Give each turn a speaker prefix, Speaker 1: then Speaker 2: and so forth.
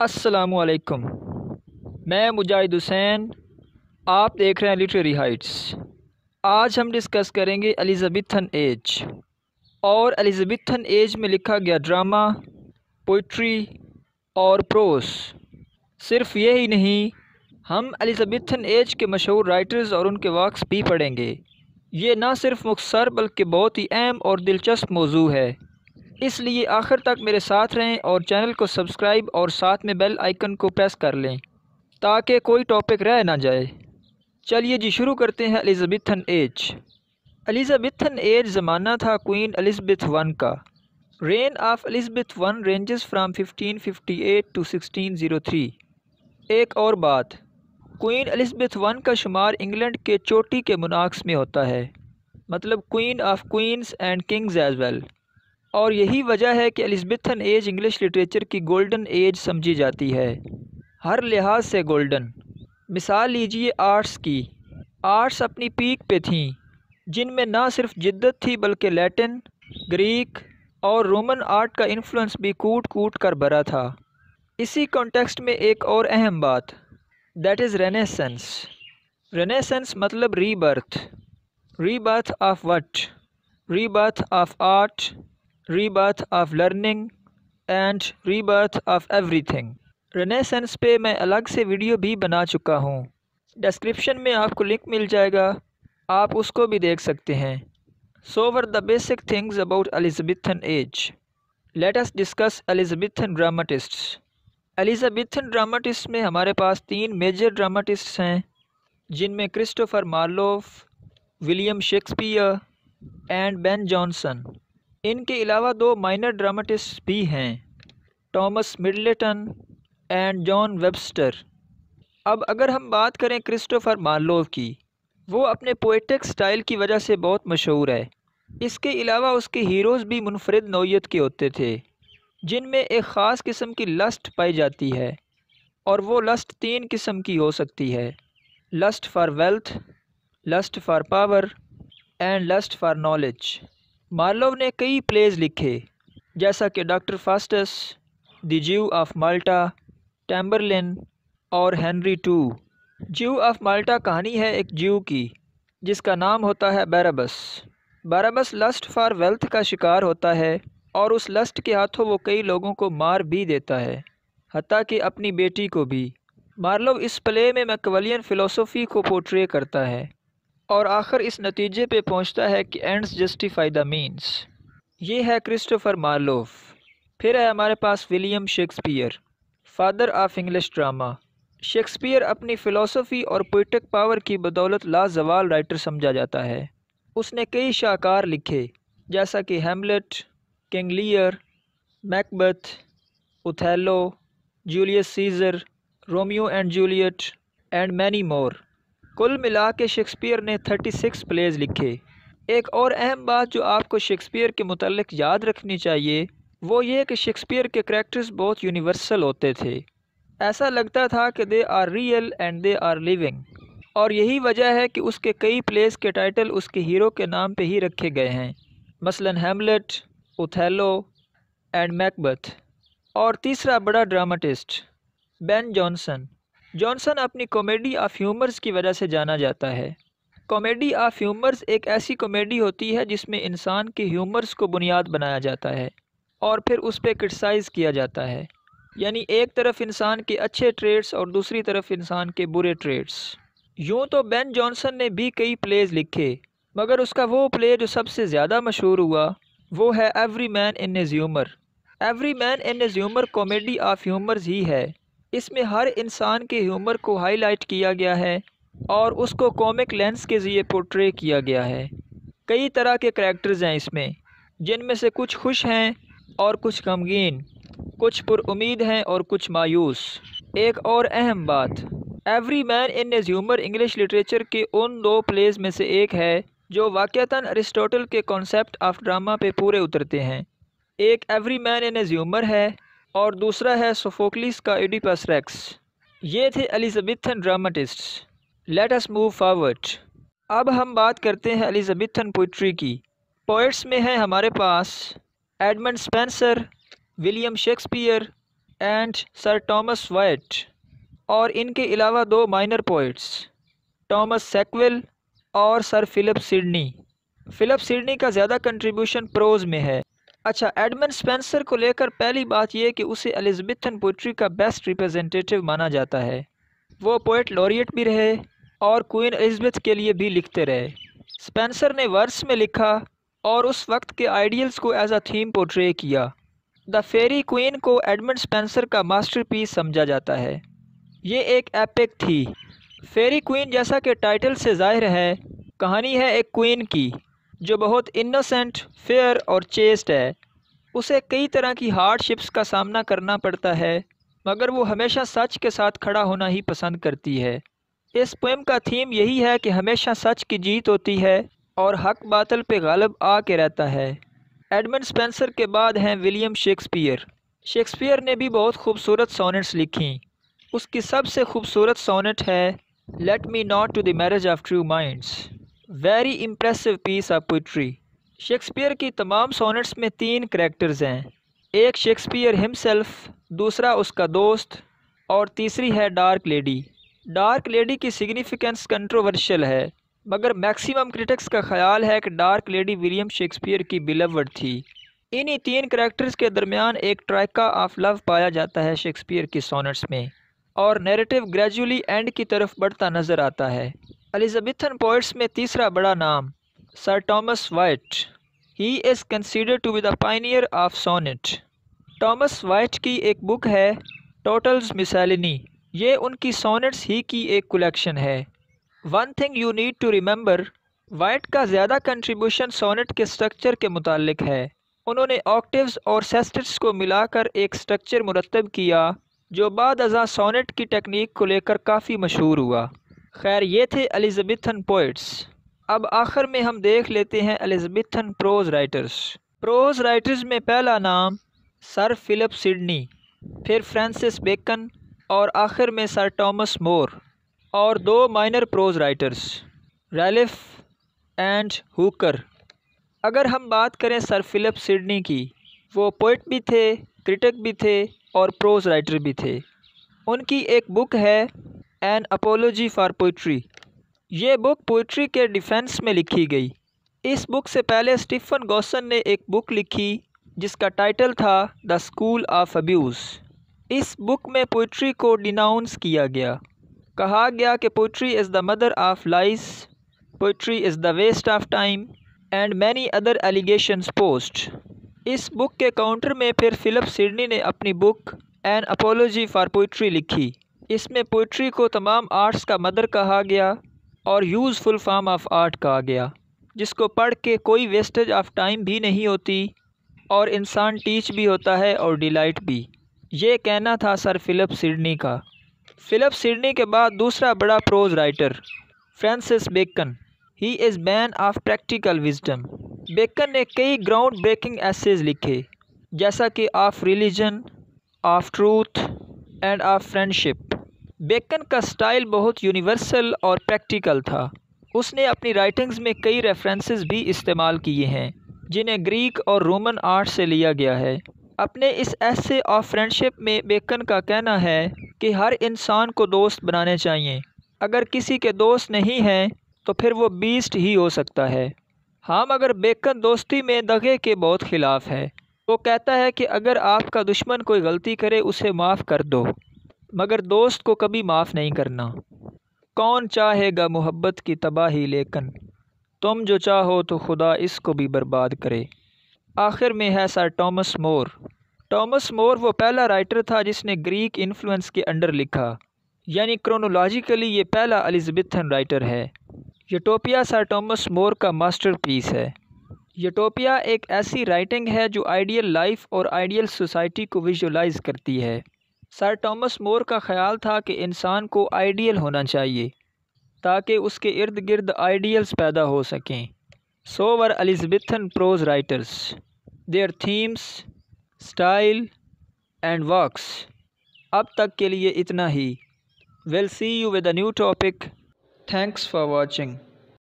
Speaker 1: अस्सलामुअलैकुम। मैं मुजाहिद हुसैन। आप देख रहे हैं लिटरेरी हाइट्स। आज हम डिस्कस करेंगे एलिज़ाबेथन एज और एलिज़ाबेथन एज में लिखा गया ड्रामा, पोइट्री और प्रोस। सिर्फ यही नहीं, हम एलिज़ाबेथन एज के मशहूर राइटर्स और उनके वर्क्स भी पढ़ेंगे। ये ना सिर्फ मुख्तसर बल्कि बहुत ही अहम और दिलचस्प मौजू है, इसलिए आखिर तक मेरे साथ रहें और चैनल को सब्सक्राइब और साथ में बेल आइकन को प्रेस कर लें ताकि कोई टॉपिक रह ना जाए। चलिए जी, शुरू करते हैं एलिज़ाबेथन एज। एलिज़ाबेथन एज ज़माना था क्वीन एलिज़ाबेथ वन का। Reign of Elizabeth one ranges from 1558 to 1603। एक और बात, क्वीन एलिज़ाबेथ वन का शुमार इंग्लैंड के चोटी के मुनाक्स में होता है, मतलब queen of queens and kings as well. और यही वजह है कि एलिज़ाबेथन एज इंग्लिश लिटरेचर की गोल्डन एज समझी जाती है, हर लिहाज से गोल्डन। मिसाल लीजिए आर्ट्स की। आर्ट्स अपनी पीक पे थीं, जिनमें ना सिर्फ जिद्दत थी बल्कि लैटिन, ग्रीक और रोमन आर्ट का इन्फ्लुएंस भी कूट कूट कर भरा था। इसी कॉन्टेक्स्ट में एक और अहम बात, दैट इज़ रेनेसेंस। रेनेसेंस मतलब rebirth. Rebirth of what? Rebirth of art, rebirth of learning and rebirth of everything. Renaissance पे मैं अलग से वीडियो भी बना चुका हूँ, डिस्क्रिप्शन में आपको लिंक मिल जाएगा, आप उसको भी देख सकते हैं। So were the basic things about Elizabethan age. Let us discuss Elizabethan dramatists. Elizabethan dramatist में हमारे पास 3 मेजर ड्रामाटिस्ट्स हैं, जिनमें Christopher Marlowe, William Shakespeare and Ben Jonson. इनके अलावा 2 माइनर ड्रामाटिस्ट भी हैं, Thomas Middleton and John Webster. अब अगर हम बात करें क्रिस्टोफर मार्लोव की, वो अपने पोएटिक स्टाइल की वजह से बहुत मशहूर है। इसके अलावा उसके हीरोज़ भी मुनफरिद नौइयत के होते थे, जिनमें एक ख़ास किस्म की लस्ट पाई जाती है, और वो लस्ट 3 किस्म की हो सकती है: lust for wealth, lust for power and lust for knowledge. Marlowe ने कई प्लेज लिखे, जैसा कि doctor Faustus, the Jew of Malta, Tamburlaine और Henry two. Jew of Malta कहानी है एक ज्यू की, जिसका नाम होता है Barabas. Barabas lust for wealth का शिकार होता है, और उस लस्ट के हाथों वो कई लोगों को मार भी देता है, हत्ता कि अपनी बेटी को भी। मार्लोव इस प्ले में मैकियावेलियन फ़िलोसफी को पोर्ट्रे करता है, और आखिर इस नतीजे पे पहुंचता है कि एंड्स जस्टिफाई द मीन्स। ये है क्रिस्टोफर मार्लोव। फिर है हमारे पास William Shakespeare, father of English drama. Shakespeare अपनी फ़िलोसफी और पोइटिक पावर की बदौलत लाजवाल राइटर समझा जाता है। उसने कई शाहकार लिखे, जैसा कि Hamlet, King Lear, Macbeth, Othello, Julius Caesar, Romeo and Juliet and many more. कुल मिला के शेक्सपियर ने 36 प्लेज लिखे। एक और अहम बात जो आपको शेक्सपियर के मुतालिक याद रखनी चाहिए, वो ये कि शेक्सपियर के करैक्टर्स बहुत यूनिवर्सल होते थे। ऐसा लगता था कि they are real and they are living, और यही वजह है कि उसके कई प्लेस के टाइटल उसके हीरो के नाम पे ही रखे गए हैं, मसलन हैमलेट, ओथेलो एंड मैकबेथ। और तीसरा बड़ा ड्रामाटिस्ट बेन जॉनसन। जॉनसन अपनी कॉमेडी ऑफ ह्यूमर्स की वजह से जाना जाता है। कॉमेडी ऑफ ह्यूमर्स एक ऐसी कॉमेडी होती है जिसमें इंसान के ह्यूमर्स को बुनियाद बनाया जाता है और फिर उस पर क्रिटिसाइज़ किया जाता है, यानी एक तरफ इंसान के अच्छे ट्रेड्स और दूसरी तरफ इंसान के बुरे ट्रेड्स। यूँ तो बेन जॉनसन ने भी कई प्लेज लिखे, मगर उसका वो प्ले जो सबसे ज़्यादा मशहूर हुआ वो है Every Man in His Humour. Every Man in His Humour comedy of humours ही है। इसमें हर इंसान के ह्यूमर को हाईलाइट किया गया है और उसको कॉमिक लेंस के ज़रिए पोर्ट्रे किया गया है। कई तरह के करैक्टर्स हैं इसमें, जिनमें से कुछ खुश हैं और कुछ गमगीन, कुछ पुरुम्मीद हैं और कुछ मायूस। एक और अहम बात, every Man in His humour English literature के उन 2 प्लेज में से एक है जो वाक़तन अरिस्टोटल के कॉन्सेप्ट ऑफ ड्रामा पे पूरे उतरते हैं। एक every Man in His humour है और दूसरा है सोफोक्लिस का ओडिपस रेक्स। ये थे Elizabethan dramatists. Let us move forward. अब हम बात करते हैं एलिज़ाबेथन पोइट्री की। पोइट्स में हैं हमारे पास Edmund Spenser, William Shakespeare and sir Thomas Wyatt, और इनके अलावा दो माइनर पोइट्स टॉमस सैकविल और sir Philip Sidney. Philip Sidney का ज़्यादा कंट्रीब्यूशन प्रोज में है। अच्छा, एडमंड स्पेंसर को लेकर पहली बात यह कि उसे एलिज़ाबेथन पोइट्री का बेस्ट रिप्रेजेंटेटिव माना जाता है। वो पोइट लॉरिएट भी रहे और क्वीन एलिज़ाबेथ के लिए भी लिखते रहे। स्पेंसर ने वर्स में लिखा और उस वक्त के आइडियल्स को एज अ थीम पोर्ट्रे किया। द फेरी क्वीन को एडमंड स्पेंसर का मास्टरपीस समझा जाता है। ये एक एपिक थी। फेरी क्वीन जैसा कि टाइटल से जाहिर है, कहानी है एक क्वीन की जो बहुत इनोसेंट, फेयर और चेस्ट है। उसे कई तरह की हार्डशिप्स का सामना करना पड़ता है, मगर वो हमेशा सच के साथ खड़ा होना ही पसंद करती है। इस पोएम का थीम यही है कि हमेशा सच की जीत होती है और हक बातल पे गालिब आके रहता है। एडमंड स्पेंसर के बाद हैं विलियम शेक्सपियर। शेक्सपियर ने भी बहुत खूबसूरत सोनेट्स लिखी। उसकी सबसे खूबसूरत सोनेट है let me not to the marriage of true minds. Very impressive piece of poetry. Shakespeare की तमाम सोनेट्स में तीन करैक्टर्स हैं। एक शेक्सपियर हिमसेल्फ, दूसरा उसका दोस्त और तीसरी है डार्क लेडी। डार्क लेडी की सिग्निफिकेंस कंट्रोवर्शियल है, मगर मैक्सिमम क्रिटिक्स का ख्याल है कि डार्क लेडी विलियम शेक्सपियर की बिलवड थी। इन्हीं तीन करैक्टर्स के दरमियान एक ट्राइका ऑफ लव पाया जाता है शेक्सपियर की सोनेट्स में, और नैरेटिव ग्रेजुअली एंड की तरफ बढ़ता नज़र आता है। एलिज़ाबेथन पोइट्स में तीसरा बड़ा नाम sir Thomas Wyatt. He is considered to be the pioneer of sonnet. Thomas Wyatt की एक बुक है टोटल्स मिसैलिनी। ये उनकी सोनेट्स ही की एक कलेक्शन है। One thing you need to remember, Wyatt का ज़्यादा कंट्रीब्यूशन सोनेट के स्ट्रक्चर के मुतालिक है। उन्होंने ऑक्टेव्स और सेस्टेट्स को मिलाकर एक स्ट्रक्चर मुरतब किया जो बाद अज़ा सोनेट की टेक्निक को लेकर काफ़ी मशहूर हुआ। खैर, ये थे एलिज़ाबेथन पोइट्स। अब आखिर में हम देख लेते हैं Elizabethan prose writers. Prose writers में पहला नाम सर फिलिप सिडनी, फिर फ्रांसिस बेकन और आखिर में सर टॉमस मोर, और दो minor prose writers Raleigh and Hooker. अगर हम बात करें सर फिलिप सिडनी की, वो पोइट भी थे, क्रिटिक भी थे और प्रोज राइटर भी थे। उनकी एक बुक है एन अपोलॉजी फॉर पोइट्री। ये बुक पोइट्री के डिफेंस में लिखी गई। इस बुक से पहले स्टीफन गॉसन ने एक बुक लिखी जिसका टाइटल था द स्कूल ऑफ अब्यूज़। इस बुक में पोइट्री को डिनाउंस किया गया। कहा गया कि poetry is the mother of lies, poetry is the waste of time and many other allegations post. इस बुक के काउंटर में फिर फिलिप सिडनी ने अपनी book an apology for poetry लिखी। इसमें पोइट्री को तमाम आर्ट्स का मदर कहा गया और यूज़फुल फॉर्म ऑफ आर्ट कहा गया, जिसको पढ़ के कोई वेस्टेज ऑफ टाइम भी नहीं होती और इंसान टीच भी होता है और डिलाइट भी। ये कहना था सर फिलिप सिडनी का। फिलिप सिडनी के बाद दूसरा बड़ा prose writer Francis Bacon. He is man of practical wisdom. Bacon ने कई ग्राउंड ब्रेकिंग एसेज लिखे, जैसा कि of religion, of truth and of friendship. Bacon का स्टाइल बहुत यूनिवर्सल और प्रैक्टिकल था। उसने अपनी राइटिंग्स में कई रेफरेंसेस भी इस्तेमाल किए हैं जिन्हें ग्रीक और रोमन आर्ट से लिया गया है। अपने इस एसे ऑफ फ्रेंडशिप में बेकन का कहना है कि हर इंसान को दोस्त बनाने चाहिए। अगर किसी के दोस्त नहीं हैं तो फिर वो बीस्ट ही हो सकता है। हाँ, मगर बेकन दोस्ती में दगे के बहुत ख़िलाफ़ है। वो कहता है कि अगर आपका दुश्मन कोई गलती करे उसे माफ़ कर दो, मगर दोस्त को कभी माफ़ नहीं करना। कौन चाहेगा मोहब्बत की तबाही, लेकिन तुम जो चाहो तो खुदा इसको भी बर्बाद करे। आखिर में है सर टॉमस मोर। टॉमस मोर वो पहला राइटर था जिसने ग्रीक इन्फ्लुएंस के अंडर लिखा, यानी क्रोनोलॉजिकली ये पहला एलिज़ाबेथन राइटर है। यूटोपिया सर टॉमस मोर का मास्टरपीस है। यूटोपिया एक ऐसी राइटिंग है जो आइडियल लाइफ और आइडियल सोसाइटी को विजुलाइज करती है। सर टॉमस मोर का ख्याल था कि इंसान को आइडियल होना चाहिए ताकि उसके इर्द गिर्द आइडियल्स पैदा हो सकें। So were Elizabethan prose writers, their themes, style and works. अब तक के लिए इतना ही। Will see you with a new topic. Thanks for watching.